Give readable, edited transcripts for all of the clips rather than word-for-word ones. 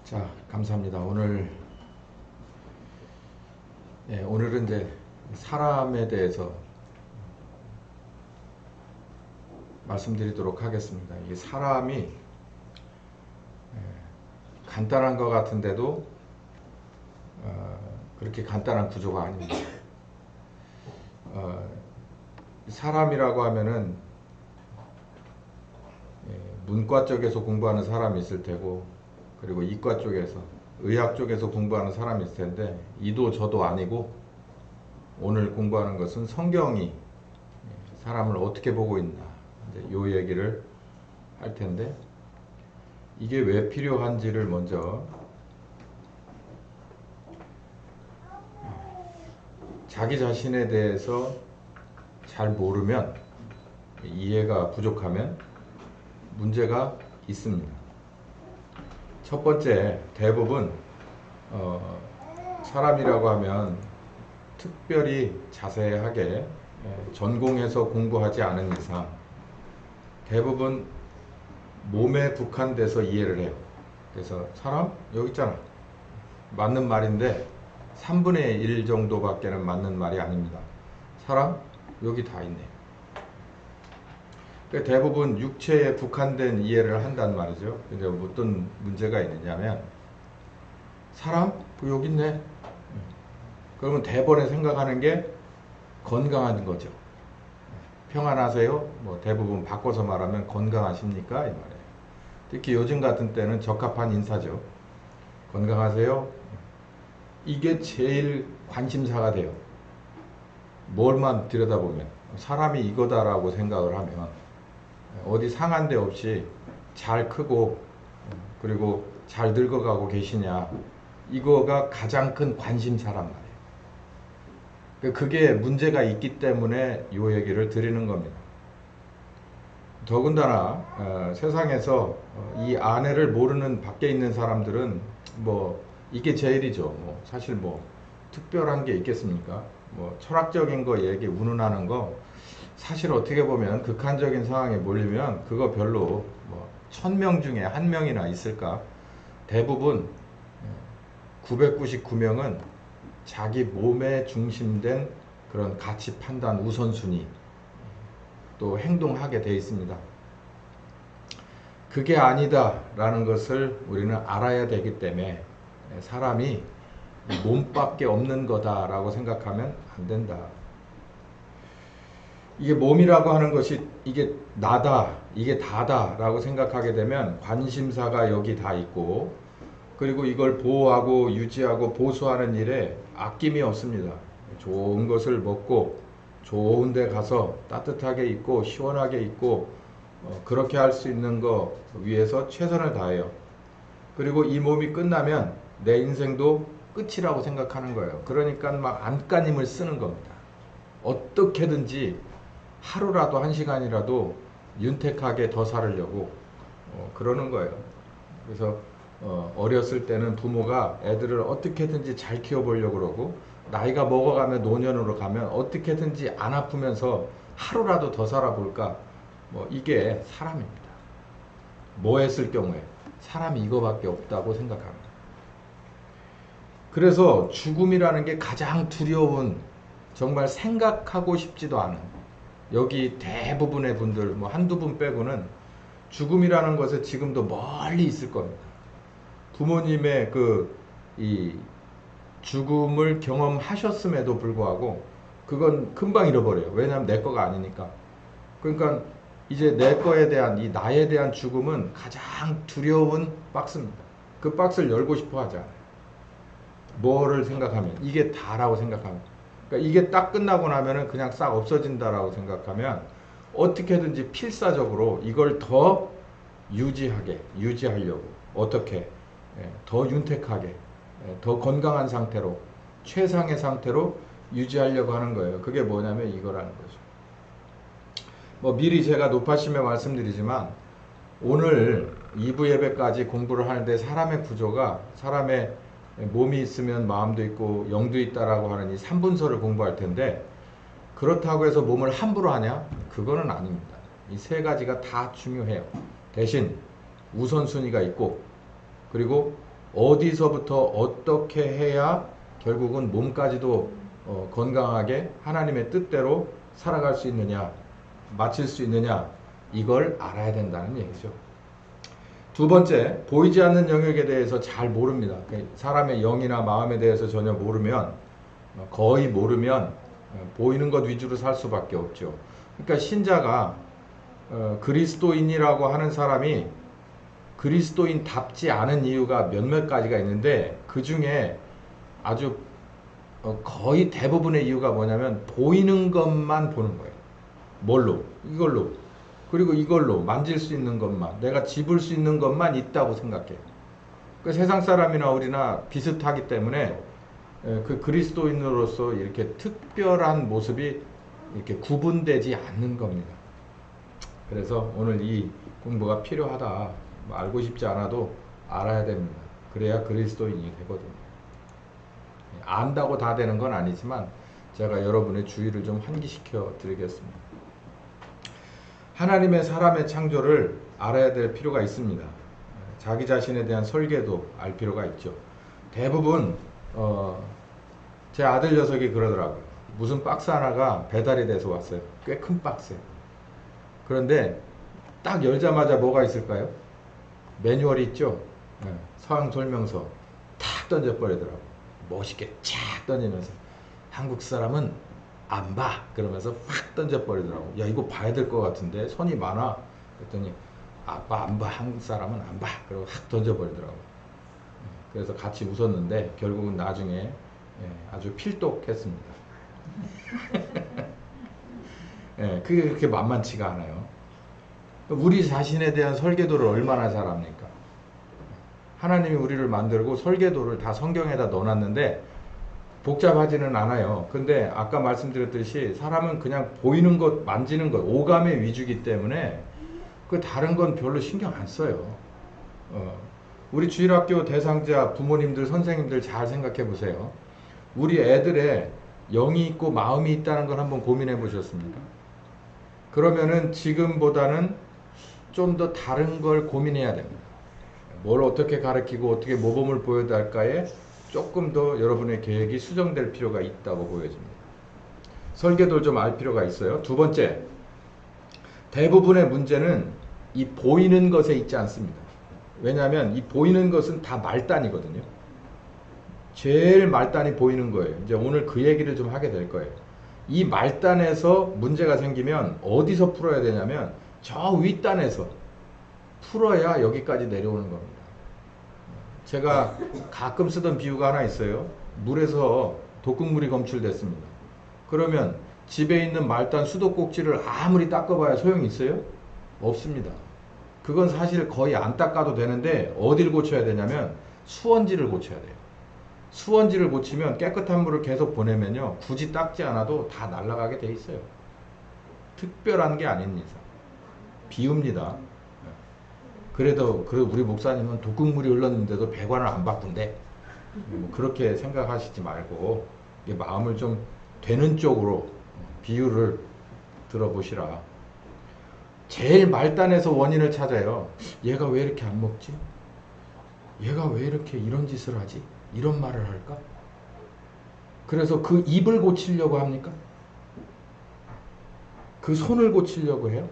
자, 감사합니다. 오늘은 이제 사람에 대해서 말씀드리도록 하겠습니다. 이 사람이 간단한 것 같은데도 그렇게 간단한 구조가 아닙니다. 사람이라고 하면은 문과 쪽에서 공부하는 사람이 있을 테고, 그리고 이과 쪽에서, 의학 쪽에서 공부하는 사람이 있을 텐데, 이도 저도 아니고, 오늘 공부하는 것은 성경이 사람을 어떻게 보고 있나, 이제 요 얘기를 할 텐데, 이게 왜 필요한지를 먼저 자기 자신에 대해서 잘 모르면, 이해가 부족하면 문제가 있습니다. 첫 번째, 대부분 사람이라고 하면 특별히 자세하게 전공해서 공부하지 않은 이상 대부분 몸에 국한돼서 이해를 해요. 그래서 사람? 여기 있잖아. 맞는 말인데 3분의 1 정도밖에는 맞는 말이 아닙니다. 사람? 여기 다 있네. 대부분 육체에 국한된 이해를 한단 말이죠. 근데 어떤 문제가 있느냐면, 사람? 여기 있네. 그러면 대번에 생각하는 게 건강한 거죠. 평안하세요? 뭐 대부분 바꿔서 말하면 건강하십니까? 이 말이에요. 특히 요즘 같은 때는 적합한 인사죠. 건강하세요? 이게 제일 관심사가 돼요. 뭘만 들여다보면 사람이 이거다라고 생각을 하면 어디 상한 데 없이 잘 크고 그리고 잘 늙어가고 계시냐, 이거가 가장 큰 관심사란 말이에요. 그게 문제가 있기 때문에 이 얘기를 드리는 겁니다. 더군다나 세상에서 이 아내를 모르는 밖에 있는 사람들은 뭐 이게 제일이죠. 뭐 사실 뭐 특별한 게 있겠습니까? 뭐 철학적인 거 얘기 운운하는 거, 사실 어떻게 보면 극한적인 상황에 몰리면 그거 별로 뭐 1000명 중에 1명이나 있을까? 대부분 999명은 자기 몸에 중심된 그런 가치 판단 우선순위 또 행동하게 돼 있습니다. 그게 아니다라는 것을 우리는 알아야 되기 때문에 사람이 몸밖에 없는 거다라고 생각하면 안 된다. 이게 몸이라고 하는 것이 이게 나다, 이게 다다라고 생각하게 되면 관심사가 여기 다 있고, 그리고 이걸 보호하고 유지하고 보수하는 일에 아낌이 없습니다. 좋은 것을 먹고 좋은 데 가서 따뜻하게 있고 시원하게 있고 그렇게 할 수 있는 거 위해서 최선을 다해요. 그리고 이 몸이 끝나면 내 인생도 끝이라고 생각하는 거예요. 그러니까 막 안간힘을 쓰는 겁니다. 어떻게든지 하루라도 1시간이라도 윤택하게 더 살으려고 그러는 거예요. 그래서 어렸을 때는 부모가 애들을 어떻게든지 잘 키워보려고 그러고, 나이가 먹어가면 노년으로 가면 어떻게든지 안 아프면서 하루라도 더 살아볼까, 뭐 이게 사람입니다. 뭐 했을 경우에 사람이 이거밖에 없다고 생각합니다. 그래서 죽음이라는 게 가장 두려운, 정말 생각하고 싶지도 않은, 여기 대부분의 분들 뭐 한두 분 빼고는 죽음이라는 것에 지금도 멀리 있을 겁니다. 부모님의 이 죽음을 경험하셨음에도 불구하고 그건 금방 잃어버려요. 왜냐하면 내 거가 아니니까. 그러니까 이제 내 거에 대한, 이 나에 대한 죽음은 가장 두려운 박스입니다. 그 박스를 열고 싶어 하지 않아요. 뭐를 생각하면, 이게 다라고 생각하면, 그러니까 이게 딱 끝나고 나면은 그냥 싹 없어진다라고 생각하면 어떻게든지 필사적으로 이걸 더 유지하려고, 어떻게 더 윤택하게, 더 건강한 상태로, 최상의 상태로 유지하려고 하는 거예요. 그게 뭐냐면 이거라는 거죠. 뭐 미리 제가 높아심에 말씀드리지만, 오늘 2부 예배까지 공부를 하는데 사람의 구조가, 사람의 몸이 있으면 마음도 있고 영도 있다라고 하는 이 3분서를 공부할 텐데, 그렇다고 해서 몸을 함부로 하냐? 그거는 아닙니다. 이 세 가지가 다 중요해요. 대신 우선순위가 있고, 그리고 어디서부터 어떻게 해야 결국은 몸까지도 건강하게 하나님의 뜻대로 살아갈 수 있느냐, 마칠 수 있느냐, 이걸 알아야 된다는 얘기죠. 두 번째, 보이지 않는 영역에 대해서 잘 모릅니다. 사람의 영이나 마음에 대해서 전혀 모르면, 거의 모르면 보이는 것 위주로 살 수밖에 없죠. 그러니까 신자가 그리스도인이라고 하는 사람이 그리스도인답지 않은 이유가 몇몇 가지가 있는데, 그 중에 아주 거의 대부분의 이유가 뭐냐면 보이는 것만 보는 거예요. 뭘로? 이걸로. 그리고 이걸로 만질 수 있는 것만, 내가 집을 수 있는 것만 있다고 생각해요. 그 세상 사람이나 우리나 비슷하기 때문에 그 그리스도인으로서 이렇게 특별한 모습이 이렇게 구분되지 않는 겁니다. 그래서 오늘 이 공부가 필요하다. 알고 싶지 않아도 알아야 됩니다. 그래야 그리스도인이 되거든요. 안다고 다 되는 건 아니지만 제가 여러분의 주의를 좀 환기시켜 드리겠습니다. 하나님의 사람의 창조를 알아야 될 필요가 있습니다. 자기 자신에 대한 설계도 알 필요가 있죠. 대부분 제 아들 녀석이 그러더라고요. 무슨 박스 하나가 배달이 돼서 왔어요. 꽤 큰 박스예요. 그런데 딱 열자마자 뭐가 있을까요? 매뉴얼이 있죠. 사항 설명서 탁 던져버리더라고요. 멋있게 쫙 던지면서 한국 사람은 안 봐. 그러면서 확 던져버리더라고. 야, 이거 봐야 될 것 같은데 손이 많아. 그랬더니 아빠 안 봐. 한국 사람은 안 봐. 그러고 확 던져버리더라고. 그래서 같이 웃었는데 결국은 나중에 아주 필독했습니다. 그게 그렇게 만만치가 않아요. 우리 자신에 대한 설계도를 얼마나 잘 압니까? 하나님이 우리를 만들고 설계도를 다 성경에다 넣어놨는데 복잡하지는 않아요. 근데 아까 말씀드렸듯이 사람은 그냥 보이는 것, 만지는 것, 오감의 위주기 때문에 그 다른 건 별로 신경 안 써요. 우리 주일학교 대상자 부모님들, 선생님들 잘 생각해 보세요. 우리 애들의 영이 있고 마음이 있다는 걸 한번 고민해 보셨습니까? 그러면은 지금보다는 좀 더 다른 걸 고민해야 됩니다. 뭘 어떻게 가르치고 어떻게 모범을 보여야 할까에 조금 더 여러분의 계획이 수정될 필요가 있다고 보여집니다. 설계도를 좀 알 필요가 있어요. 두 번째, 대부분의 문제는 이 보이는 것에 있지 않습니다. 왜냐하면 이 보이는 것은 다 말단이거든요. 제일 말단이 보이는 거예요. 이제 오늘 그 얘기를 좀 하게 될 거예요. 이 말단에서 문제가 생기면 어디서 풀어야 되냐면 저 윗단에서 풀어야 여기까지 내려오는 겁니다. 제가 가끔 쓰던 비유가 하나 있어요. 물에서 독극물이 검출됐습니다. 그러면 집에 있는 말단 수도꼭지를 아무리 닦아봐야 소용이 있어요? 없습니다. 그건 사실 거의 안 닦아도 되는데 어디를 고쳐야 되냐면 수원지를 고쳐야 돼요. 수원지를 고치면 깨끗한 물을 계속 보내면요, 굳이 닦지 않아도 다 날아가게 돼 있어요. 특별한 게 아닙니다. 비웁니다. 그래도 우리 목사님은 독극물이 흘렀는데도 배관을 안 바꾼대. 그렇게 생각하시지 말고 마음을 좀 되는 쪽으로 비유를 들어보시라. 제일 말단에서 원인을 찾아요. 얘가 왜 이렇게 안 먹지? 얘가 왜 이렇게 이런 짓을 하지? 이런 말을 할까? 그래서 그 입을 고치려고 합니까? 그 손을 고치려고 해요?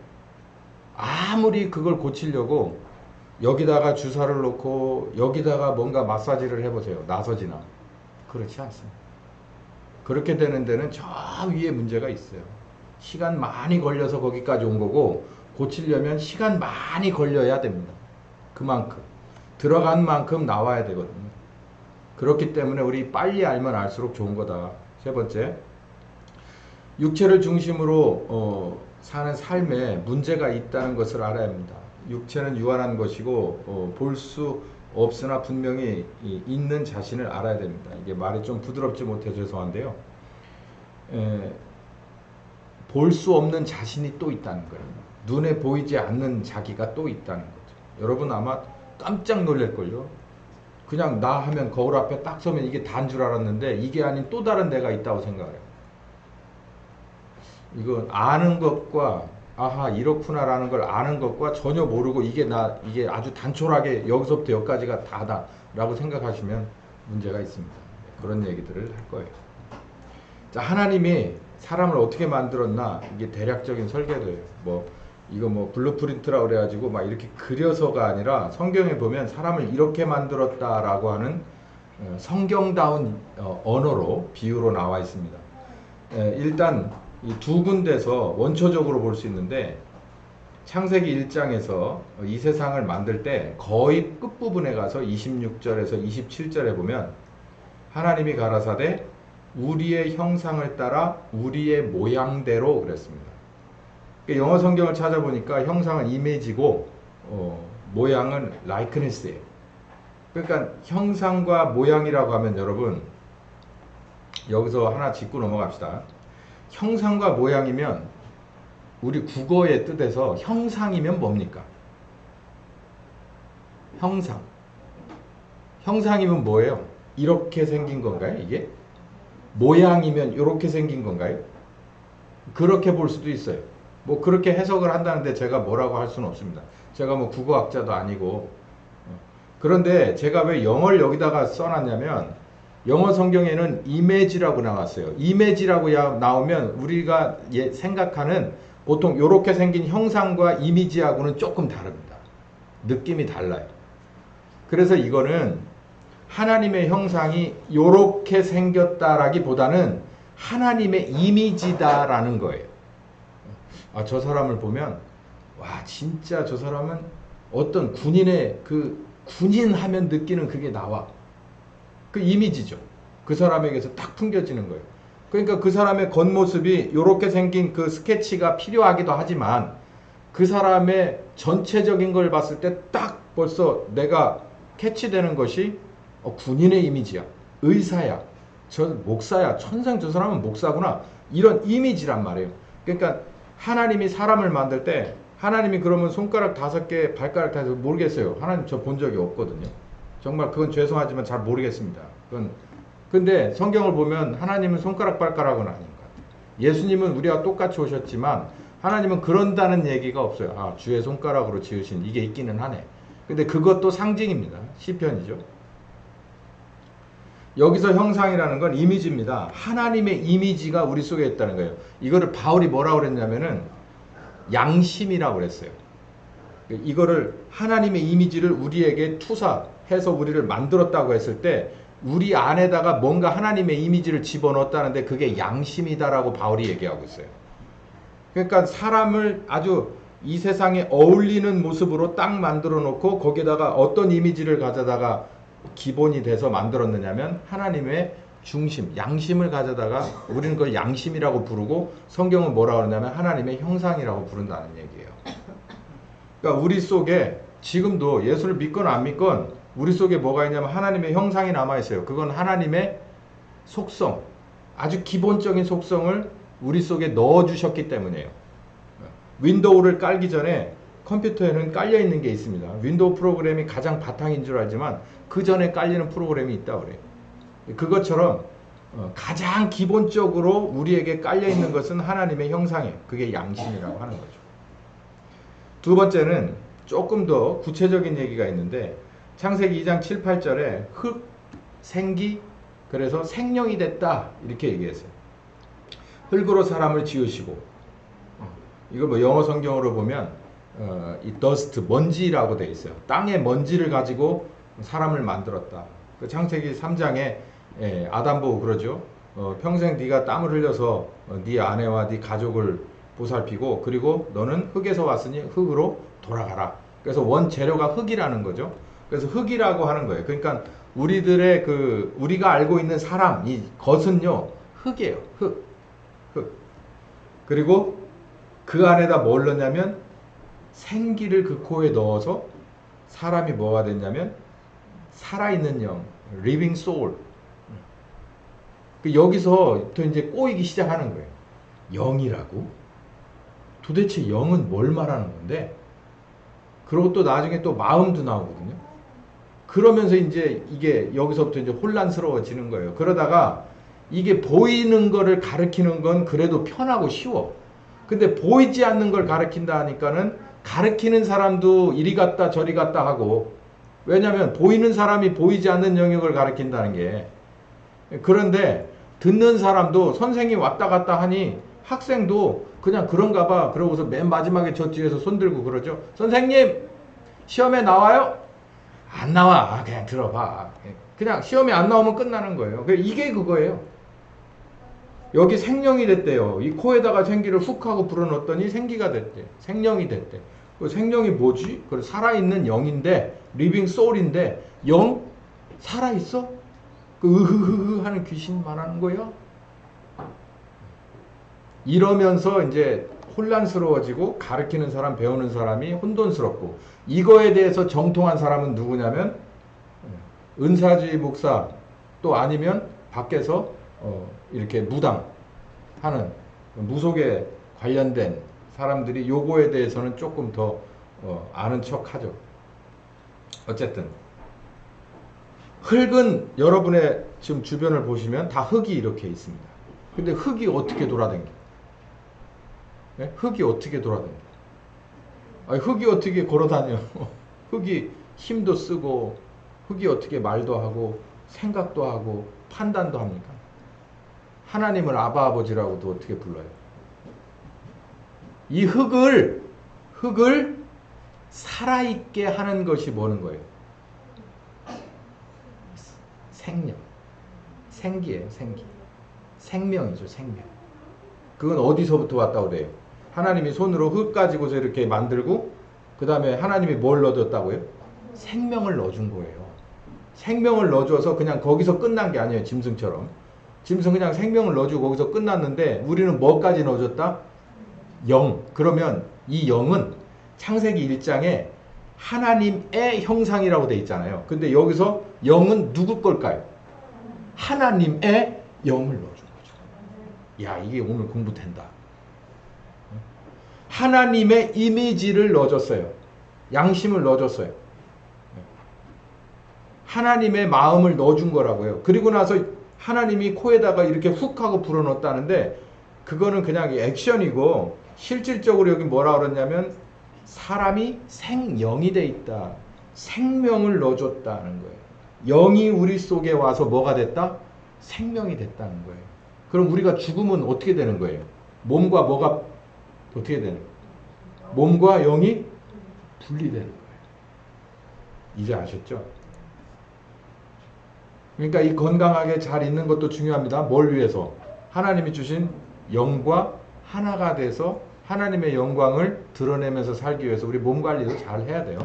아무리 그걸 고치려고 여기다가 주사를 놓고 여기다가 뭔가 마사지를 해보세요. 나서지나. 그렇지 않습니다. 그렇게 되는 데는 저 위에 문제가 있어요. 시간 많이 걸려서 거기까지 온 거고, 고치려면 시간 많이 걸려야 됩니다. 그만큼. 들어간 만큼 나와야 되거든요. 그렇기 때문에 우리 빨리 알면 알수록 좋은 거다. 세 번째, 육체를 중심으로 사는 삶에 문제가 있다는 것을 알아야 합니다. 육체는 유한한 것이고 볼 수 없으나 분명히 있는 자신을 알아야 됩니다. 이게 말이 좀 부드럽지 못해 죄송한데요. 볼 수 없는 자신이 또 있다는 거예요. 눈에 보이지 않는 자기가 또 있다는 거죠. 여러분 아마 깜짝 놀랄걸요. 그냥 나 하면 거울 앞에 딱 서면 이게 다인 줄 알았는데 이게 아닌 또 다른 내가 있다고 생각해요. 이건 아는 것과 아하 이렇구나라는 걸 아는 것과 전혀 모르고 이게 아주 단촐하게 여기서부터 여기까지가 다다라고 생각하시면 문제가 있습니다. 그런 얘기들을 할 거예요. 자, 하나님이 사람을 어떻게 만들었나 이게 대략적인 설계도예요. 이거 블루프린트라고 그래가지고 막 이렇게 그려서가 아니라 성경에 보면 사람을 이렇게 만들었다라고 하는 성경다운 언어로 비유로 나와 있습니다. 일단 이 두 군데서 원초적으로 볼 수 있는데 창세기 1장에서 이 세상을 만들 때 거의 끝부분에 가서 26절에서 27절에 보면 하나님이 가라사대 우리의 형상을 따라 우리의 모양대로 그랬습니다. 영어 성경을 찾아보니까 형상은 이미지고 모양은 likenes스예요. 그러니까 형상과 모양이라고 하면 여러분 여기서 하나 짚고 넘어갑시다. 형상과 모양이면 우리 국어의 뜻에서 형상이면 뭡니까? 형상. 형상이면 뭐예요? 이렇게 생긴 건가요? 이게? 모양이면 이렇게 생긴 건가요? 그렇게 볼 수도 있어요. 그렇게 해석을 한다는데 제가 뭐라고 할 수는 없습니다. 제가 국어학자도 아니고. 그런데 제가 왜 영어를 여기다가 써놨냐면 영어 성경에는 이미지라고 나왔어요. 이미지라고 나오면 우리가 생각하는 보통 이렇게 생긴 형상과 이미지하고는 조금 다릅니다. 느낌이 달라요. 그래서 이거는 하나님의 형상이 이렇게 생겼다라기보다는 하나님의 이미지다라는 거예요. 저 사람을 보면 와 진짜 저 사람은 어떤 군인의 군인 하면 느끼는 그게 나와. 그 이미지죠. 그 사람에게서 딱 풍겨지는 거예요. 그러니까 그 사람의 겉모습이 이렇게 생긴 그 스케치가 필요하기도 하지만 그 사람의 전체적인 걸 봤을 때 딱 벌써 내가 캐치되는 것이 군인의 이미지야. 의사야. 저 목사야. 천상 저 사람은 목사구나. 이런 이미지란 말이에요. 그러니까 하나님이 사람을 만들 때 하나님이 그러면 손가락 5개, 발가락 5개 모르겠어요. 하나님 저 본 적이 없거든요. 정말 그건 죄송하지만 잘 모르겠습니다. 근데 성경을 보면 하나님은 손가락 발가락은 아닌 것 같아요. 예수님은 우리와 똑같이 오셨지만 하나님은 그런다는 얘기가 없어요. 주의 손가락으로 지으신 이게 있기는 하네. 근데 그것도 상징입니다. 시편이죠. 여기서 형상이라는 건 이미지입니다. 하나님의 이미지가 우리 속에 있다는 거예요. 이거를 바울이 뭐라고 그랬냐면은 양심이라고 그랬어요. 이거를 하나님의 이미지를 우리에게 투사해서 우리를 만들었다고 했을 때 우리 안에다가 뭔가 하나님의 이미지를 집어넣었다는데 그게 양심이다라고 바울이 얘기하고 있어요. 그러니까 사람을 아주 이 세상에 어울리는 모습으로 딱 만들어 놓고 거기에다가 어떤 이미지를 가져다가 기본이 돼서 만들었느냐면 하나님의 중심, 양심을 가져다가 우리는 그걸 양심이라고 부르고 성경은 뭐라고 하냐면 하나님의 형상이라고 부른다는 얘기예요. 그러니까 우리 속에 지금도 예수를 믿건 안 믿건 우리 속에 뭐가 있냐면 하나님의 형상이 남아있어요. 그건 하나님의 속성, 아주 기본적인 속성을 우리 속에 넣어주셨기 때문이에요. 윈도우를 깔기 전에 컴퓨터에는 깔려있는 게 있습니다. 윈도우 프로그램이 가장 바탕인 줄 알지만 그 전에 깔리는 프로그램이 있다고 그래요. 그것처럼 가장 기본적으로 우리에게 깔려있는 것은 하나님의 형상이에요. 그게 양심이라고 하는 거죠. 두 번째는 조금 더 구체적인 얘기가 있는데 창세기 2장 7, 8절에 흙, 생기, 그래서 생명이 됐다 이렇게 얘기했어요. 흙으로 사람을 지으시고 이거 영어 성경으로 보면 이 dust, 먼지라고 되어 있어요. 땅의 먼지를 가지고 사람을 만들었다. 그 창세기 3장에 아담 보고 그러죠. 평생 네가 땀을 흘려서 네 아내와 네 가족을 보살피고 그리고 너는 흙에서 왔으니 흙으로 돌아가라. 그래서 원재료가 흙이라는 거죠. 그래서 흙이라고 하는 거예요. 그러니까 우리들의 우리가 알고 있는 사람, 이 것은요, 흙이에요. 흙. 그리고 그 안에다 뭘 넣냐면 생기를 그 코에 넣어서 사람이 뭐가 됐냐면 살아있는 영, living soul. 여기서부터 이제 꼬이기 시작하는 거예요. 영이라고? 도대체 영은 뭘 말하는 건데? 그리고 또 나중에 또 마음도 나오거든요. 그러면서 이제 이게 여기서부터 이제 혼란스러워지는 거예요. 그러다가 이게 보이는 거를 가리키는 건 그래도 편하고 쉬워. 근데 보이지 않는 걸 가르친다 하니까는 가르치는 사람도 이리 갔다 저리 갔다 하고, 왜냐하면 보이는 사람이 보이지 않는 영역을 가르친다는 게. 그런데 듣는 사람도 선생님 왔다 갔다 하니 학생도 그냥 그런가 봐. 그러고서 맨 마지막에 저 뒤에서 손 들고 그러죠. 선생님 시험에 나와요? 안 나와. 그냥 들어봐. 그냥 시험에 안 나오면 끝나는 거예요. 이게 그거예요. 여기 생령이 됐대요. 이 코에다가 생기를 훅 하고 불어넣었더니 생기가 됐대. 생령이 됐대. 그 생령이 뭐지? 그 살아있는 영인데, 리빙 소울인데, 영? 살아있어? 그 으흐흐흐 하는 귀신 말하는 거야? 이러면서 이제 혼란스러워지고 가르치는 사람, 배우는 사람이 혼돈스럽고, 이거에 대해서 정통한 사람은 누구냐면 은사주의 목사, 또 아니면 밖에서 이렇게 무당하는 무속에 관련된 사람들이 요거에 대해서는 조금 더 아는 척 하죠. 어쨌든 흙은 여러분의 지금 주변을 보시면 다 흙이 이렇게 있습니다. 근데 흙이 어떻게 돌아다녀? 네? 흙이 어떻게 돌아다녀? 아니, 흙이 어떻게 걸어다녀? 흙이 힘도 쓰고, 흙이 어떻게 말도 하고 생각도 하고 판단도 합니까? 하나님을 아바 아버지라고도 어떻게 불러요? 이 흙을 살아있게 하는 것이 뭐는 거예요? 생명. 생기예요, 생기. 생명이죠, 생명. 그건 어디서부터 왔다고 그래요? 하나님이 손으로 흙 가지고서 이렇게 만들고, 그 다음에 하나님이 뭘 넣어줬다고요? 생명을 넣어준 거예요. 생명을 넣어줘서 그냥 거기서 끝난 게 아니에요, 짐승처럼. 짐승 그냥 생명을 넣어주고 거기서 끝났는데, 우리는 뭐까지 넣어줬다? 영. 그러면 이 영은 창세기 1장에 하나님의 형상이라고 돼 있잖아요. 근데 여기서 영은 누구 걸까요? 하나님의 영을 넣어준 거죠. 야, 이게 오늘 공부된다. 하나님의 이미지를 넣어줬어요. 양심을 넣어줬어요. 하나님의 마음을 넣어준 거라고요. 그리고 나서 하나님이 코에다가 이렇게 훅 하고 불어넣었다는데, 그거는 그냥 액션이고, 실질적으로 여기 뭐라 그랬냐면 사람이 생영이 돼 있다. 생명을 넣어줬다는 거예요. 영이 우리 속에 와서 뭐가 됐다? 생명이 됐다는 거예요. 그럼 우리가 죽으면 어떻게 되는 거예요? 몸과 뭐가 어떻게 되는 거예요? 몸과 영이 분리되는 거예요. 이제 아셨죠? 그러니까 이 건강하게 잘 있는 것도 중요합니다. 뭘 위해서? 하나님이 주신 영과 하나가 돼서 하나님의 영광을 드러내면서 살기 위해서 우리 몸 관리도 잘 해야 돼요.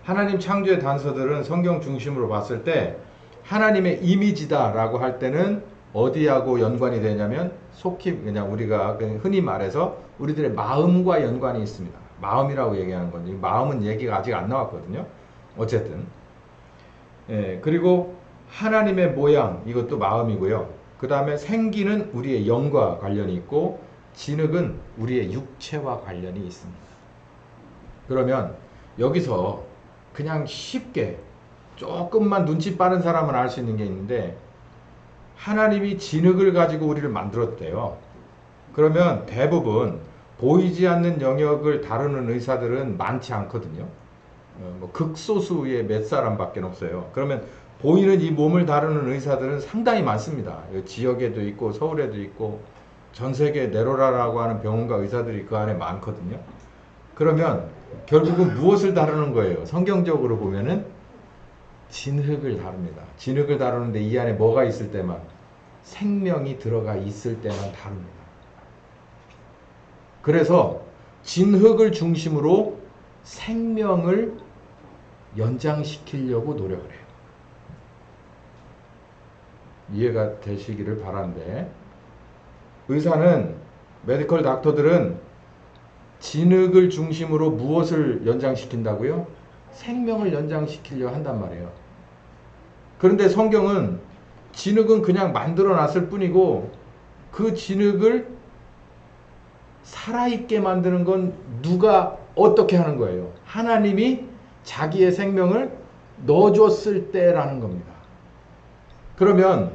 하나님 창조의 단서들은 성경 중심으로 봤을 때 하나님의 이미지다라고 할 때는 어디하고 연관이 되냐면, 속히 그냥 우리가 흔히 말해서 우리들의 마음과 연관이 있습니다. 마음이라고 얘기하는 건데, 마음은 얘기가 아직 안 나왔거든요. 어쨌든 그리고 하나님의 모양, 이것도 마음이고요. 그 다음에 생기는 우리의 영과 관련이 있고, 진흙은 우리의 육체와 관련이 있습니다. 그러면 여기서 그냥 쉽게 조금만 눈치 빠른 사람은 알 수 있는 게 있는데, 하나님이 진흙을 가지고 우리를 만들었대요. 그러면 대부분 보이지 않는 영역을 다루는 의사들은 많지 않거든요. 극소수의 몇 사람밖에 없어요. 그러면 보이는 이 몸을 다루는 의사들은 상당히 많습니다. 지역에도 있고 서울에도 있고 전 세계 네로라라고 하는 병원과 의사들이 그 안에 많거든요. 그러면 결국은 무엇을 다루는 거예요? 성경적으로 보면은 진흙을 다룹니다. 진흙을 다루는데 이 안에 뭐가 있을 때만, 생명이 들어가 있을 때만 다룹니다. 그래서 진흙을 중심으로 생명을 연장시키려고 노력을 해요. 이해가 되시기를 바란데, 의사는, 메디컬 닥터들은 진흙을 중심으로 무엇을 연장시킨다고요? 생명을 연장시키려 한단 말이에요. 그런데 성경은 진흙은 그냥 만들어 놨을 뿐이고, 그 진흙을 살아있게 만드는 건 누가 어떻게 하는 거예요? 하나님이 자기의 생명을 넣어줬을 때라는 겁니다. 그러면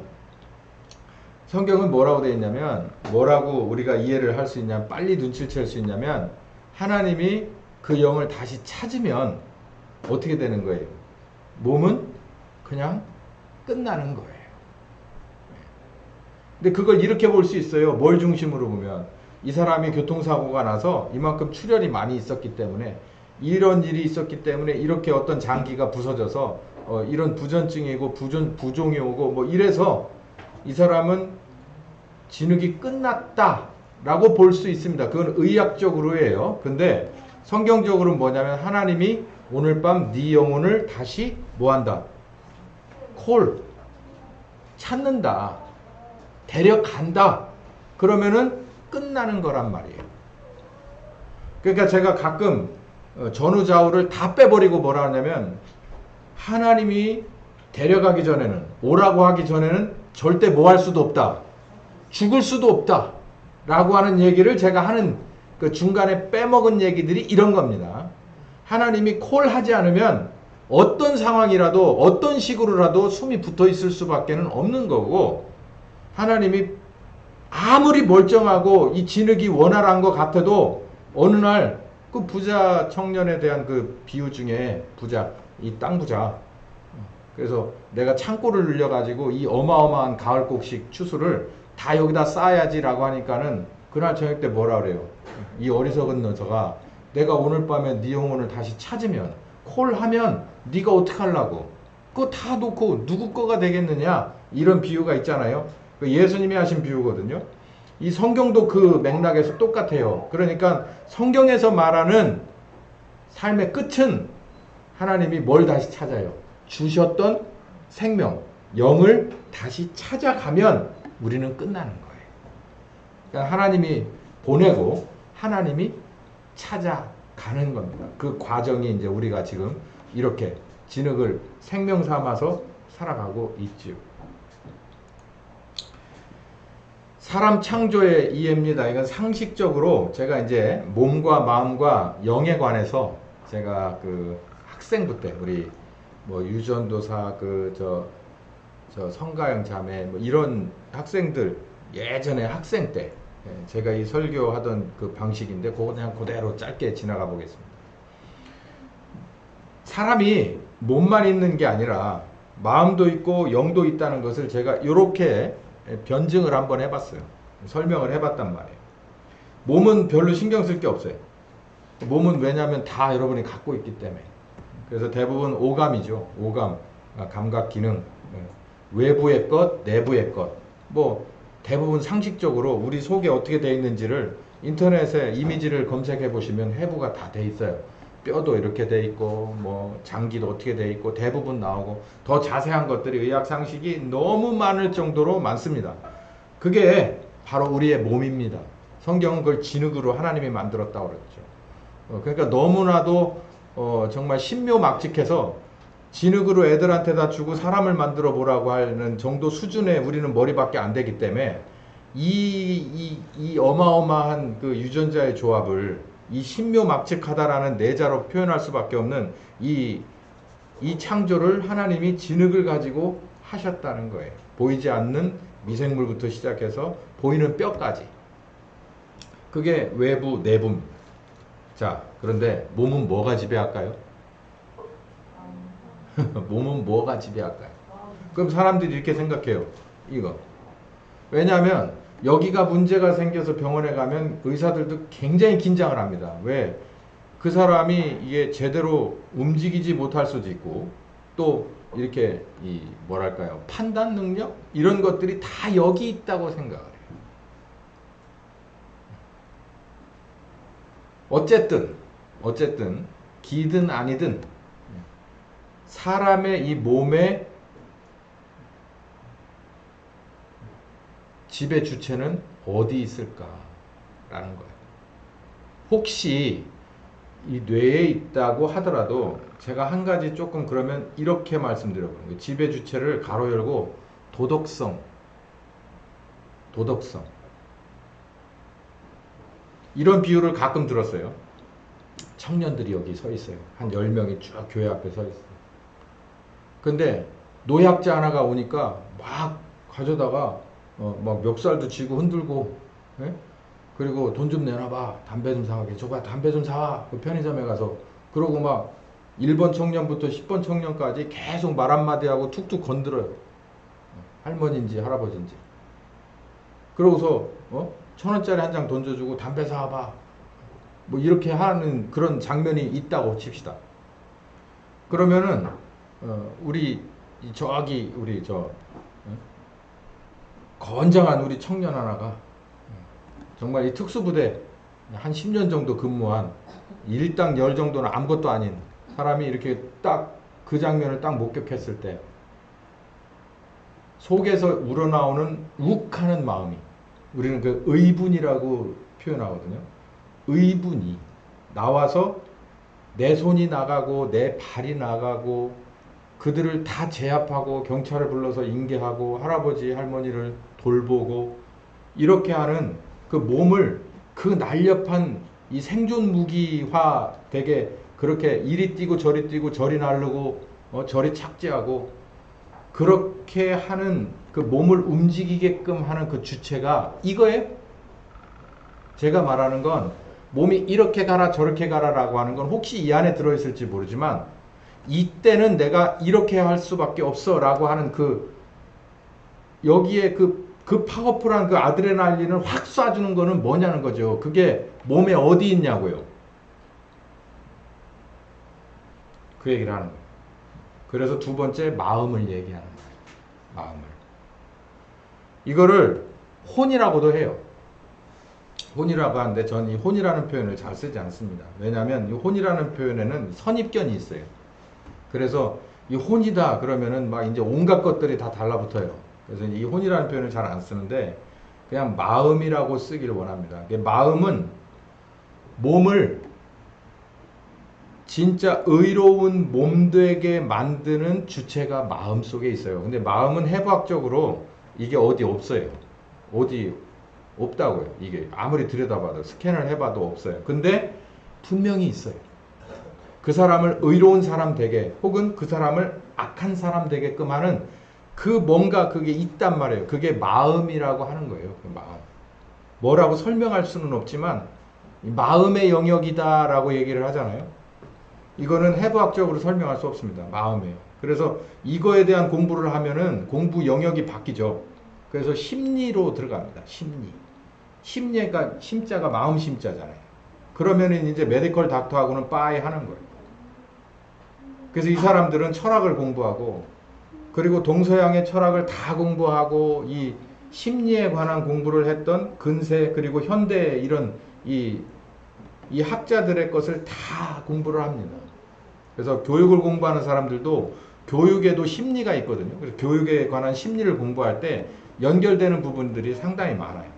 성경은 뭐라고 되어 있냐면, 뭐라고 우리가 이해를 할 수 있냐면, 빨리 눈치를 챌 수 있냐면, 하나님이 그 영을 다시 찾으면 어떻게 되는 거예요? 몸은 그냥 끝나는 거예요. 근데 그걸 이렇게 볼 수 있어요. 뭘 중심으로 보면, 이 사람이 교통사고가 나서 이만큼 출혈이 많이 있었기 때문에, 이런 일이 있었기 때문에 이렇게 어떤 장기가 부서져서 이런 부전증이고 부종이 오고 뭐 이래서 이 사람은 진흙이 끝났다라고 볼 수 있습니다. 그건 의학적으로예요. 근데 성경적으로는 뭐냐면, 하나님이 오늘 밤 네 영혼을 다시 뭐한다? 찾는다. 데려간다. 그러면은 끝나는 거란 말이에요. 그러니까 제가 가끔 전후좌우를 다 빼버리고 뭐라 하냐면, 하나님이 데려가기 전에는, 오라고 하기 전에는 절대 뭐 할 수도 없다. 죽을 수도 없다. 라고 하는 얘기를 제가 하는 그 중간에 빼먹은 얘기들이 이런 겁니다. 하나님이 콜하지 않으면 어떤 상황이라도 어떤 식으로라도 숨이 붙어 있을 수밖에 없는 거고, 하나님이 아무리 멀쩡하고 이 진흙이 원활한 것 같아도 어느 날 그 부자 청년에 대한 그 비유 중에 이 땅 부자, 그래서 내가 창고를 늘려가지고 이 어마어마한 가을곡식 추수를 다 여기다 쌓아야지라고 하니까는 그날 저녁 때 뭐라 그래요? 이 어리석은 녀석아, 내가 오늘 밤에 네 영혼을 다시 찾으면, 콜하면 네가 어떻게 하려고? 그거 다 놓고 누구 거가 되겠느냐? 이런 비유가 있잖아요. 그 예수님이 하신 비유거든요. 이 성경도 그 맥락에서 똑같아요. 그러니까 성경에서 말하는 삶의 끝은 하나님이 뭘 다시 찾아요? 주셨던 생명, 영을 다시 찾아가면 우리는 끝나는 거예요. 그러니까 하나님이 보내고 하나님이 찾아가는 겁니다. 그 과정이 이제 우리가 지금 이렇게 진흙을 생명 삼아서 살아가고 있죠. 사람 창조의 이해입니다. 이건 상식적으로 제가 이제 몸과 마음과 영에 관해서 제가 그 학생부 때 우리 뭐 유전도사 저 성가영 자매 뭐 이런 학생들 예전에 학생 때 제가 이 설교하던 그 방식인데 그거 그냥 그대로 짧게 지나가 보겠습니다. 사람이 몸만 있는 게 아니라 마음도 있고 영도 있다는 것을 제가 이렇게 변증을 한번 해봤어요. 설명을 해봤단 말이에요. 몸은 별로 신경 쓸 게 없어요. 몸은 왜냐하면 다 여러분이 갖고 있기 때문에. 그래서 대부분 오감이죠. 오감, 감각 기능, 외부의 것, 내부의 것. 뭐 대부분 상식적으로 우리 속에 어떻게 되어 있는지를 인터넷에 이미지를 검색해 보시면 해부가 다 돼 있어요. 뼈도 이렇게 돼 있고 뭐 장기도 어떻게 돼 있고 대부분 나오고, 더 자세한 것들이 의학 상식이 너무 많을 정도로 많습니다. 그게 바로 우리의 몸입니다. 성경은 그걸 진흙으로 하나님이 만들었다고 그랬죠. 그러니까 너무나도 정말 신묘막직해서 진흙으로 애들한테다 주고 사람을 만들어 보라고 하는 정도 수준의 우리는 머리밖에 안 되기 때문에 이 어마어마한 그 유전자의 조합을 이 신묘막측하다라는 내자로 표현할 수밖에 없는 이 창조를 하나님이 진흙을 가지고 하셨다는 거예요. 보이지 않는 미생물부터 시작해서 보이는 뼈까지. 그게 외부, 내부입니다. 자, 그런데 몸은 뭐가 지배할까요? 몸은 뭐가 지배할까요? 그럼 사람들이 이렇게 생각해요. 이거. 왜냐하면 여기가 문제가 생겨서 병원에 가면 의사들도 굉장히 긴장을 합니다. 왜? 그 사람이 이게 제대로 움직이지 못할 수도 있고, 또 이렇게 뭐랄까요, 판단 능력? 이런 것들이 다 여기 있다고 생각을 해요. 어쨌든 기든 아니든 사람의 이 몸의 지배 주체는 어디 있을까라는 거예요. 혹시 이 뇌에 있다고 하더라도 제가 한 가지 조금 그러면 이렇게 말씀드려보는 거예요. 지배 주체를 가로 열고 도덕성 이런 비유를 가끔 들었어요. 청년들이 여기 서 있어요. 한 10명이 쭉 교회 앞에 서 있어요. 근데 노약자 하나가 오니까 막 가져다가 막 멱살도 쥐고 흔들고, 예? 그리고 돈 좀 내놔봐. 담배 좀 사가게. 저거 담배 좀 사. 그 편의점에 가서. 그러고 막 1번 청년부터 10번 청년까지 계속 말 한마디 하고 툭툭 건드려요. 할머니인지 할아버지인지. 그러고서 1,000원짜리 한 장 던져주고 담배 사와봐. 뭐 이렇게 하는 그런 장면이 있다고 칩시다. 그러면은 우리 저기 우리 건장한 우리 청년 하나가 정말 이 특수부대 한 10년 정도 근무한 일당 열 정도는 아무것도 아닌 사람이 이렇게 딱 그 장면을 딱 목격했을 때 속에서 우러나오는 욱하는 마음이, 우리는 그 의분이라고 표현하거든요. 의분이 나와서 내 손이 나가고 내 발이 나가고 그들을 다 제압하고 경찰을 불러서 인계하고 할아버지 할머니를 돌보고 이렇게 하는 그 몸을 그 날렵한 이 생존 무기화 되게 그렇게 이리 뛰고 저리 뛰고 저리 나르고 저리 착지하고 그렇게 하는 그 몸을 움직이게끔 하는 그 주체가 이거예요. 제가 말하는 건 몸이 이렇게 가라 저렇게 가라라고 하는 건 혹시 이 안에 들어있을지 모르지만 이때는 내가 이렇게 할 수밖에 없어 라고 하는 그 여기에 그 파워풀한 그 아드레날린을 확 쏴주는 거는 뭐냐는 거죠. 그게 몸에 어디 있냐고요. 그 얘기를 하는 거예요. 그래서 두 번째 마음을 얘기하는 거예요. 마음을. 이거를 혼이라고도 해요. 혼이라고 하는데 전 이 혼이라는 표현을 잘 쓰지 않습니다. 왜냐하면 이 혼이라는 표현에는 선입견이 있어요. 그래서 이 혼이다 그러면은 막 이제 온갖 것들이 다 달라붙어요. 그래서 이 혼이라는 표현을 잘 안 쓰는데 그냥 마음이라고 쓰기를 원합니다. 마음은 몸을 진짜 의로운 몸 되게 만드는 주체가 마음 속에 있어요. 근데 마음은 해부학적으로 이게 어디 없어요. 어디 없다고요. 이게 아무리 들여다봐도 스캔을 해봐도 없어요. 근데 분명히 있어요. 그 사람을 의로운 사람 되게 혹은 그 사람을 악한 사람 되게끔 하는 그 뭔가 그게 있단 말이에요. 그게 마음이라고 하는 거예요. 그 마음. 뭐라고 설명할 수는 없지만 마음의 영역이다라고 얘기를 하잖아요. 이거는 해부학적으로 설명할 수 없습니다. 마음이에요. 그래서 이거에 대한 공부를 하면은 공부 영역이 바뀌죠. 그래서 심리로 들어갑니다. 심리. 심리가 심자가 마음 심자잖아요. 그러면은 이제 메디컬 닥터하고는 빠이 하는 거예요. 그래서 이 사람들은 철학을 공부하고 그리고 동서양의 철학을 다 공부하고 이 심리에 관한 공부를 했던 근세 그리고 현대 이런 이 학자들의 것을 다 공부를 합니다. 그래서 교육을 공부하는 사람들도 교육에도 심리가 있거든요. 그래서 교육에 관한 심리를 공부할 때 연결되는 부분들이 상당히 많아요.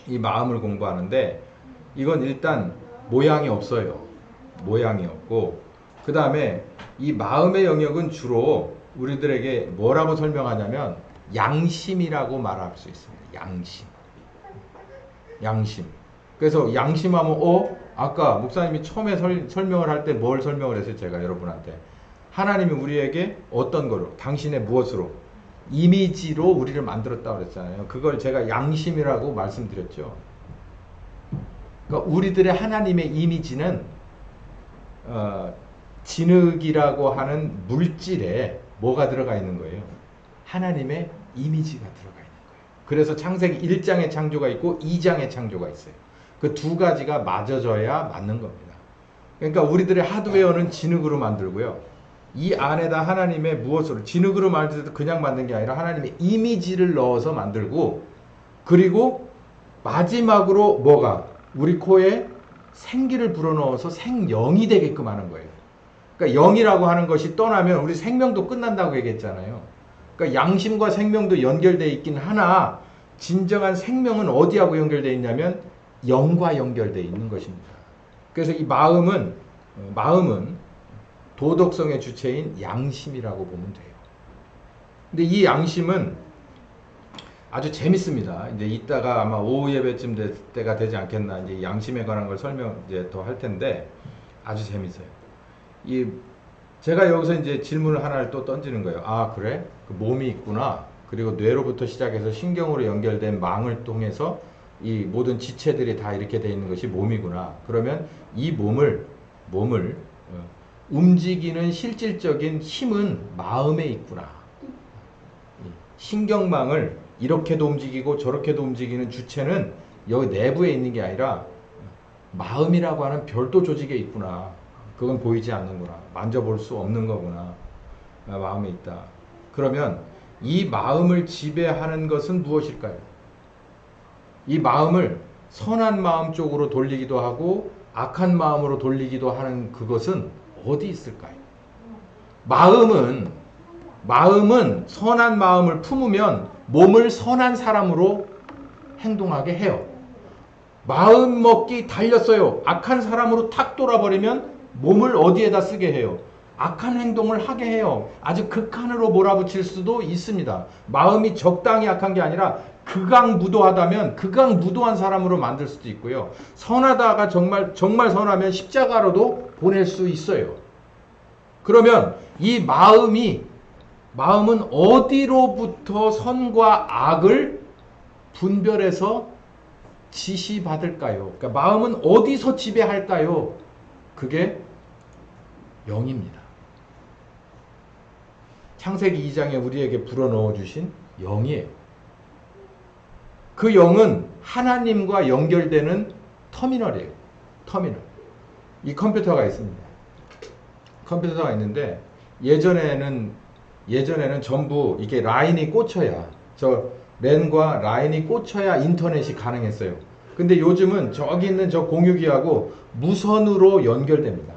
이 마음을 공부하는데 이건 일단 모양이 없어요. 모양이 없고 그 다음에 이 마음의 영역은 주로 우리들에게 뭐라고 설명하냐면 양심이라고 말할 수 있습니다. 양심. 양심. 그래서 양심하면 아까 목사님이 처음에 설명을 할 때 뭘 설명을 했어요? 제가 여러분한테 하나님이 우리에게 어떤 거로 당신의 무엇으로 이미지로 우리를 만들었다고 그랬잖아요. 그걸 제가 양심이라고 말씀드렸죠. 그러니까 우리들의 하나님의 이미지는 진흙이라고 하는 물질에 뭐가 들어가 있는 거예요? 하나님의 이미지가 들어가 있는 거예요. 그래서 창세기 1장의 창조가 있고 2장의 창조가 있어요. 그 두 가지가 맞아져야 맞는 겁니다. 그러니까 우리들의 하드웨어는 진흙으로 만들고요. 이 안에다 하나님의 무엇으로 진흙으로 만들 때도 그냥 만든 게 아니라 하나님의 이미지를 넣어서 만들고 그리고 마지막으로 뭐가 우리 코에 생기를 불어넣어서 생영이 되게끔 하는 거예요. 그러니까 영이라고 하는 것이 떠나면 우리 생명도 끝난다고 얘기했잖아요. 그러니까 양심과 생명도 연결되어 있긴 하나 진정한 생명은 어디하고 연결되어 있냐면 영과 연결되어 있는 것입니다. 그래서 이 마음은 도덕성의 주체인 양심이라고 보면 돼요. 근데 이 양심은 아주 재밌습니다. 이제 이따가 아마 오후 예배쯤 될 때가 되지 않겠나 이제 양심에 관한 걸 설명 이제 더 할 텐데 아주 재밌어요. 제가 여기서 이제 질문을 하나를 또 던지는 거예요. 아 그래? 그 몸이 있구나. 그리고 뇌로부터 시작해서 신경으로 연결된 망을 통해서 이 모든 지체들이 다 이렇게 돼 있는 것이 몸이구나. 그러면 이 몸을 움직이는 실질적인 힘은 마음에 있구나. 신경망을 이렇게도 움직이고 저렇게도 움직이는 주체는 여기 내부에 있는 게 아니라 마음이라고 하는 별도 조직에 있구나. 그건 보이지 않는구나. 만져볼 수 없는 거구나. 마음에 있다. 그러면 이 마음을 지배하는 것은 무엇일까요? 이 마음을 선한 마음 쪽으로 돌리기도 하고 악한 마음으로 돌리기도 하는 그것은 어디 있을까요? 마음은 선한 마음을 품으면 몸을 선한 사람으로 행동하게 해요. 마음 먹기 달렸어요. 악한 사람으로 탁 돌아버리면 몸을 어디에다 쓰게 해요? 악한 행동을 하게 해요. 아주 극한으로 몰아붙일 수도 있습니다. 마음이 적당히 악한 게 아니라 극악무도하다면 극악무도한 사람으로 만들 수도 있고요. 선하다가 정말 선하면 십자가로도 보낼 수 있어요. 그러면 이 마음은 어디로부터 선과 악을 분별해서 지시받을까요? 그러니까 마음은 어디서 지배할까요? 그게 영입니다. 창세기 2장에 우리에게 불어넣어 주신 영이에요. 그 영은 하나님과 연결되는 터미널이에요. 터미널. 이 컴퓨터가 있습니다. 컴퓨터가 있는데 예전에는 전부 이게 라인이 꽂혀야 랜과 라인이 꽂혀야 인터넷이 가능했어요. 근데 요즘은 저기 있는 저 공유기하고 무선으로 연결됩니다.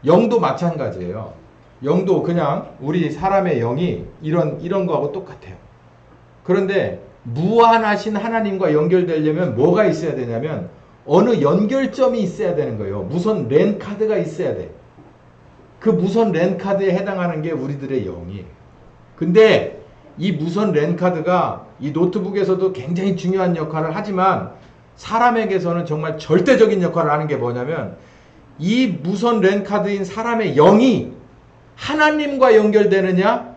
영도 마찬가지예요. 영도 그냥 우리 사람의 영이 이런 거하고 똑같아요. 그런데 무한하신 하나님과 연결되려면 뭐가 있어야 되냐면 어느 연결점이 있어야 되는 거예요. 무선 랜 카드가 있어야 돼. 그 무선 랜 카드에 해당하는 게 우리들의 영이에요. 근데 이 무선 랜 카드가 이 노트북에서도 굉장히 중요한 역할을 하지만 사람에게서는 정말 절대적인 역할을 하는 게 뭐냐면 이 무선 랜 카드인 사람의 영이 하나님과 연결되느냐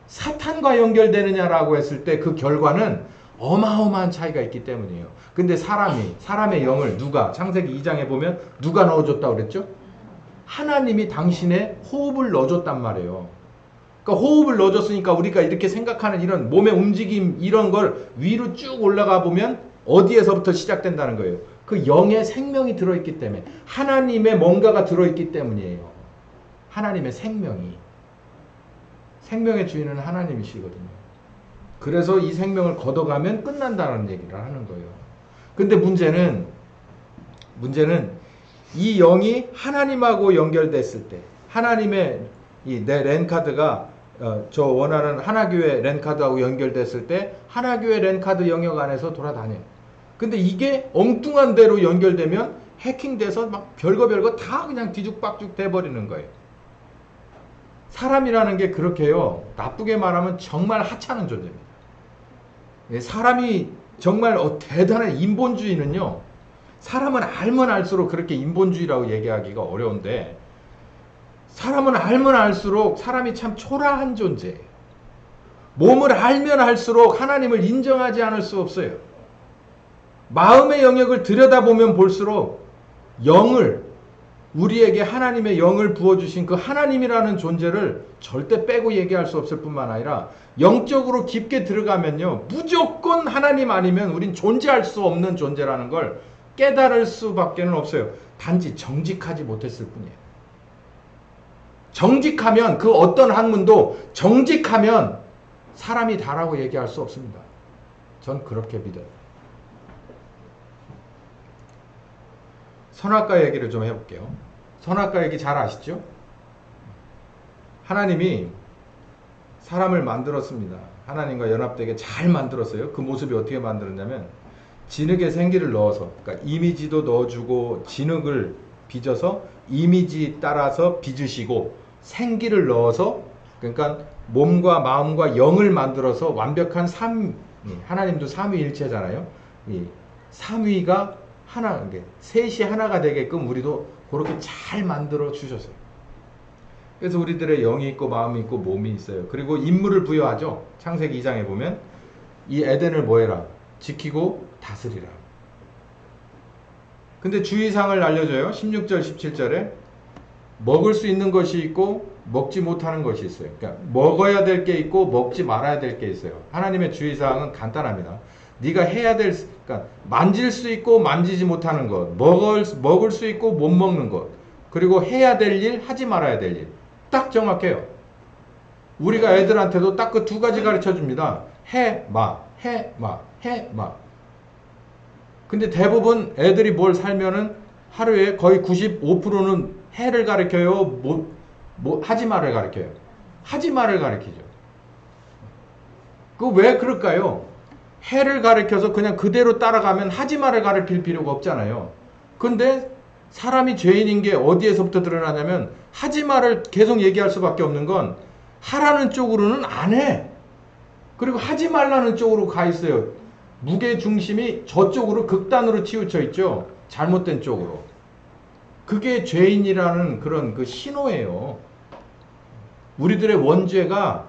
사탄과 연결되느냐라고 했을 때 그 결과는 어마어마한 차이가 있기 때문이에요. 근데 사람의 영을 창세기 2장에 보면 누가 넣어줬다고 그랬죠? 하나님이 당신의 호흡을 넣어줬단 말이에요. 그러니까 호흡을 넣어줬으니까 우리가 이렇게 생각하는 이런 몸의 움직임 이런 걸 위로 쭉 올라가 보면 어디에서부터 시작된다는 거예요. 그 영의 생명이 들어있기 때문에 하나님의 뭔가가 들어있기 때문이에요. 하나님의 생명의 주인은 하나님이시거든요. 그래서 이 생명을 걷어가면 끝난다는 얘기를 하는 거예요. 근데 문제는 이 영이 하나님하고 연결됐을 때 하나님의 내 랜카드가 저 원하는 하나교회 랜카드하고 연결됐을 때 하나교회 랜카드 영역 안에서 돌아다녀요. 근데 이게 엉뚱한 대로 연결되면 해킹돼서 막 별거 다 그냥 뒤죽박죽 돼버리는 거예요. 사람이라는 게 그렇게요. 나쁘게 말하면 정말 하찮은 존재입니다. 사람이 정말 대단한 인본주의는요. 사람은 알면 알수록 그렇게 인본주의라고 얘기하기가 어려운데 사람은 알면 알수록 사람이 참 초라한 존재예요. 몸을 알면 알수록 하나님을 인정하지 않을 수 없어요. 마음의 영역을 들여다보면 볼수록 우리에게 하나님의 영을 부어주신 그 하나님이라는 존재를 절대 빼고 얘기할 수 없을 뿐만 아니라 영적으로 깊게 들어가면요. 무조건 하나님 아니면 우린 존재할 수 없는 존재라는 걸 깨달을 수밖에 없어요. 단지 정직하지 못했을 뿐이에요. 정직하면 그 어떤 학문도 정직하면 사람이 다라고 얘기할 수 없습니다. 전 그렇게 믿어요. 선악과 얘기를 좀 해볼게요. 선악과 얘기 잘 아시죠? 하나님이 사람을 만들었습니다. 하나님과 연합되게 잘 만들었어요. 그 모습이 어떻게 만들었냐면 진흙에 생기를 넣어서 그러니까 이미지도 넣어주고 진흙을 빚어서 이미지 따라서 빚으시고 생기를 넣어서 그러니까 몸과 마음과 영을 만들어서 완벽한 하나님도 삼위일체잖아요. 이 삼위가 셋이 하나가 되게끔 우리도 그렇게 잘 만들어 주셨어요. 그래서 우리들의 영이 있고 마음이 있고 몸이 있어요. 그리고 임무를 부여하죠. 창세기 2장에 보면 이 에덴을 뭐 해라? 지키고 다스리라. 근데 주의사항을 알려줘요. 16절 17절에 먹을 수 있는 것이 있고 먹지 못하는 것이 있어요. 그러니까 먹어야 될 게 있고 먹지 말아야 될 게 있어요. 하나님의 주의사항은 간단합니다. 네가 해야 될, 그러니까 만질 수 있고 만지지 못하는 것, 먹을 수 있고 못 먹는 것, 그리고 해야 될 일, 하지 말아야 될 일. 딱 정확해요. 우리가 애들한테도 딱 그 두 가지 가르쳐 줍니다. 해, 마, 해, 마, 해, 마. 근데 대부분 애들이 뭘 살면은 하루에 거의 95%는 해를 가르쳐요. 하지 말을 가르쳐요. 하지 말을 가르치죠. 그 왜 그럴까요? 해를 가르쳐서 그냥 그대로 따라가면 하지 말을 가르칠 필요가 없잖아요. 근데 사람이 죄인인 게 어디에서부터 드러나냐면 하지 말을 계속 얘기할 수밖에 없는 건 하라는 쪽으로는 안 해. 그리고 하지 말라는 쪽으로 가 있어요. 무게 중심이 저쪽으로 극단으로 치우쳐 있죠. 잘못된 쪽으로. 그게 죄인이라는 그런 그 신호예요. 우리들의 원죄가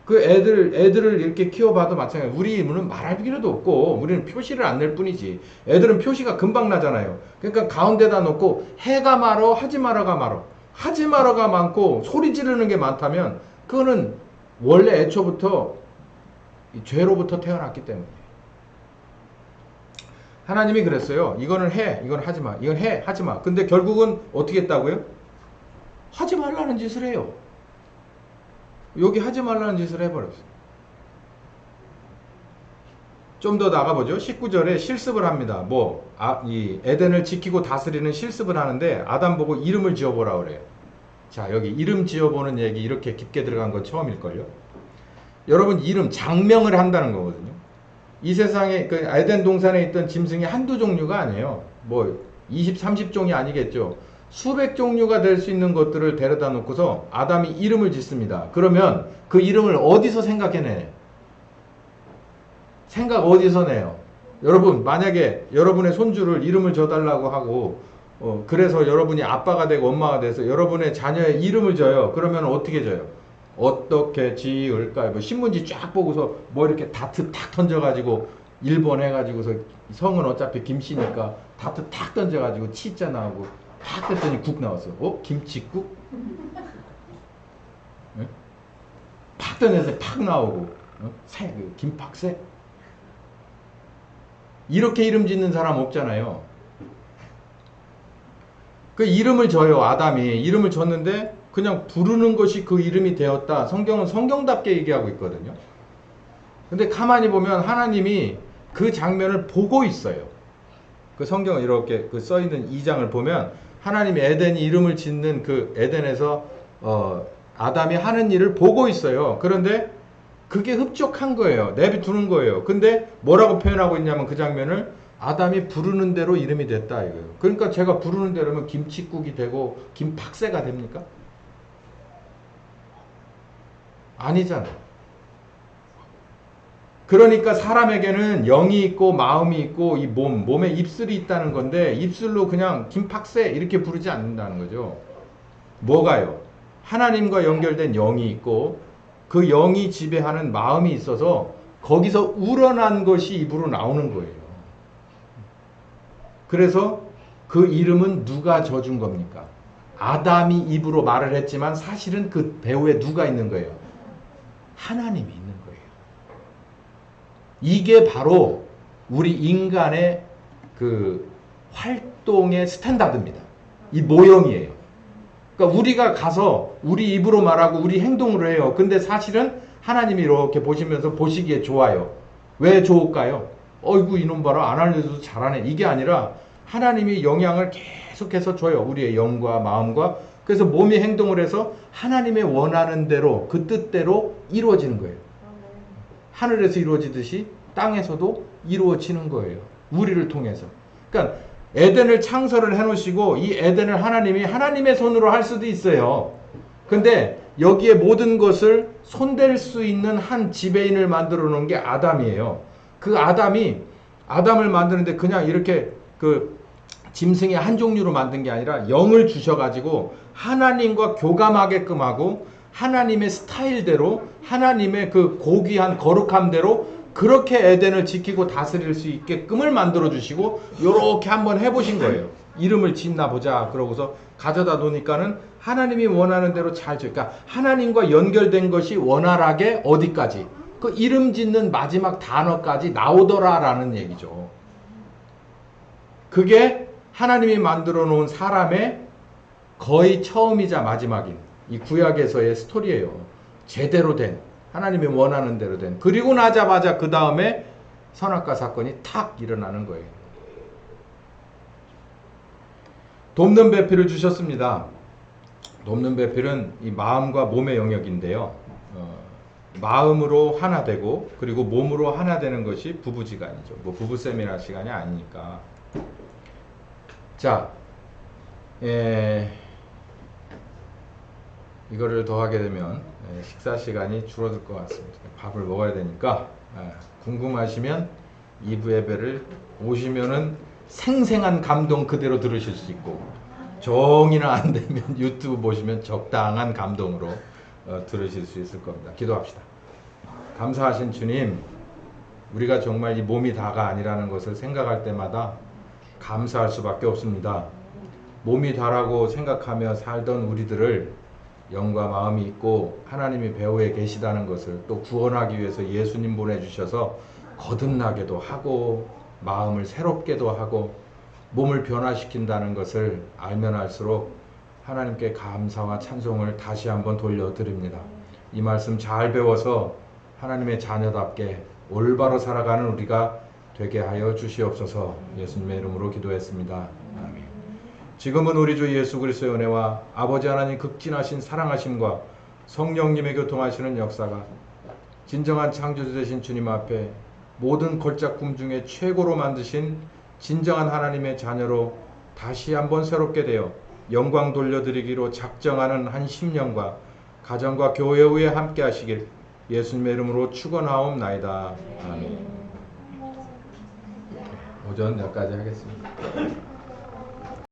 그 애들을 이렇게 키워봐도 마찬가지예요. 우리는 말할 필요도 없고 우리는 표시를 안 낼 뿐이지. 애들은 표시가 금방 나잖아요. 그러니까 가운데다 놓고 해가 말어 하지 말아가 말어. 하지 말아가 많고 소리 지르는 게 많다면 그거는 원래 애초부터 죄로부터 태어났기 때문에. 하나님이 그랬어요. 이거는 해, 이건 하지 마. 이건 해, 하지 마. 근데 결국은 어떻게 했다고요? 하지 말라는 짓을 해요. 여기 하지 말라는 짓을 해버렸어요. 좀 더 나가보죠. 19절에 실습을 합니다. 이 에덴을 지키고 다스리는 실습을 하는데 아담 보고 이름을 지어보라 그래요. 자, 여기 이름 지어보는 얘기 이렇게 깊게 들어간 건 처음일걸요. 여러분, 이름, 장명을 한다는 거거든요. 이 세상에 그 에덴 동산에 있던 짐승이 한두 종류가 아니에요. 20, 30종이 아니겠죠. 수백 종류가 될 수 있는 것들을 데려다 놓고서 아담이 이름을 짓습니다. 그러면 그 이름을 어디서 생각해내? 생각 어디서 내요? 여러분, 만약에 여러분의 손주를 이름을 줘달라고 하고 그래서 여러분이 아빠가 되고 엄마가 돼서 여러분의 자녀의 이름을 줘요. 그러면 어떻게 줘요? 어떻게 지을까요? 신문지 쫙 보고서 이렇게 다트 탁 던져가지고 1번 해가지고서 성은 어차피 김씨니까 다트 탁 던져가지고 치자 나오고 팍 했더니 국 나왔어. 김치국? 네? 팍 던져서 팍 나오고 김팍새? 이렇게 이름 짓는 사람 없잖아요. 그 이름을 줘요. 아담이 이름을 줬는데 그냥 부르는 것이 그 이름이 되었다. 성경은 성경답게 얘기하고 있거든요. 근데 가만히 보면 하나님이 그 장면을 보고 있어요. 그 성경은 이렇게 그 써있는 2장을 보면 하나님이 에덴이 이름을 짓는 그 에덴에서 아담이 하는 일을 보고 있어요. 그런데 그게 흡족한 거예요. 내비두는 거예요. 근데 뭐라고 표현하고 있냐면 그 장면을 아담이 부르는 대로 이름이 됐다 이거예요. 그러니까 제가 부르는 대로면 김치국이 되고 김팍새가 됩니까? 아니잖아요. 그러니까 사람에게는 영이 있고 마음이 있고 이 몸에 입술이 있다는 건데 입술로 그냥 김팍새 이렇게 부르지 않는다는 거죠. 뭐가요? 하나님과 연결된 영이 있고 그 영이 지배하는 마음이 있어서 거기서 우러난 것이 입으로 나오는 거예요. 그래서 그 이름은 누가 져준 겁니까? 아담이 입으로 말을 했지만 사실은 그 배후에 누가 있는 거예요? 하나님이 있는 거예요. 이게 바로 우리 인간의 그 활동의 스탠다드입니다. 이 모형이에요. 그러니까 우리가 가서 우리 입으로 말하고 우리 행동으로 해요. 근데 사실은 하나님이 이렇게 보시면서 보시기에 좋아요. 왜 좋을까요? 어이구 이놈 봐라 안 알려줘도 잘하네. 이게 아니라 하나님이 영향을 계속해서 줘요. 우리의 영과 마음과. 그래서 몸이 행동을 해서 하나님의 원하는 대로 그 뜻대로 이루어지는 거예요. 하늘에서 이루어지듯이 땅에서도 이루어지는 거예요. 우리를 통해서. 그러니까 에덴을 창설을 해놓으시고 이 에덴을 하나님이 하나님의 손으로 할 수도 있어요. 근데 여기에 모든 것을 손댈 수 있는 한 지배인을 만들어 놓은 게 아담이에요. 그 아담이 아담을 만드는데 그냥 이렇게 그 짐승의 한 종류로 만든 게 아니라 영을 주셔가지고 하나님과 교감하게끔 하고 하나님의 스타일대로 하나님의 그 고귀한 거룩함대로 그렇게 에덴을 지키고 다스릴 수 있게끔을 만들어 주시고 요렇게 한번 해보신 거예요. 이름을 짓나 보자 그러고서 가져다 놓으니까는 하나님이 원하는 대로 잘 그러니까 하나님과 연결된 것이 원활하게 어디까지 그 이름 짓는 마지막 단어까지 나오더라라는 얘기죠. 그게 하나님이 만들어 놓은 사람의 거의 처음이자 마지막인 이 구약에서의 스토리예요. 제대로 된 하나님이 원하는 대로 된 그리고 나자마자 그 다음에 선악과 사건이 탁 일어나는 거예요. 돕는 배필을 주셨습니다. 돕는 배필은 이 마음과 몸의 영역인데요. 마음으로 하나 되고 그리고 몸으로 하나 되는 것이 부부지간이죠. 뭐 부부 세미나 시간이 아니니까. 자, 이거를 더 하게 되면 식사 시간이 줄어들 것 같습니다. 밥을 먹어야 되니까 궁금하시면 2부 예배를 오시면은 생생한 감동 그대로 들으실 수 있고 정이나 안 되면 유튜브 보시면 적당한 감동으로 들으실 수 있을 겁니다. 기도합시다. 감사하신 주님, 우리가 정말 이 몸이 다가 아니라는 것을 생각할 때마다 감사할 수밖에 없습니다. 몸이 다라고 생각하며 살던 우리들을 영과 마음이 있고 하나님이 배후에 계시다는 것을 또 구원하기 위해서 예수님 보내주셔서 거듭나게도 하고 마음을 새롭게도 하고 몸을 변화시킨다는 것을 알면 알수록 하나님께 감사와 찬송을 다시 한번 돌려드립니다. 이 말씀 잘 배워서 하나님의 자녀답게 올바로 살아가는 우리가 되게 하여 주시옵소서. 예수님의 이름으로 기도했습니다. 아멘. 지금은 우리 주 예수 그리스도의 은혜와 아버지 하나님 극진하신 사랑하심과 성령님의 교통하시는 역사가 진정한 창조주 되신 주님 앞에 모든 걸작품 중에 최고로 만드신 진정한 하나님의 자녀로 다시 한번 새롭게 되어 영광 돌려드리기로 작정하는 한 심령과 가정과 교회 후에 함께 하시길 예수님의 이름으로 축원하옵나이다. 아멘. 오전 여기까지 하겠습니다.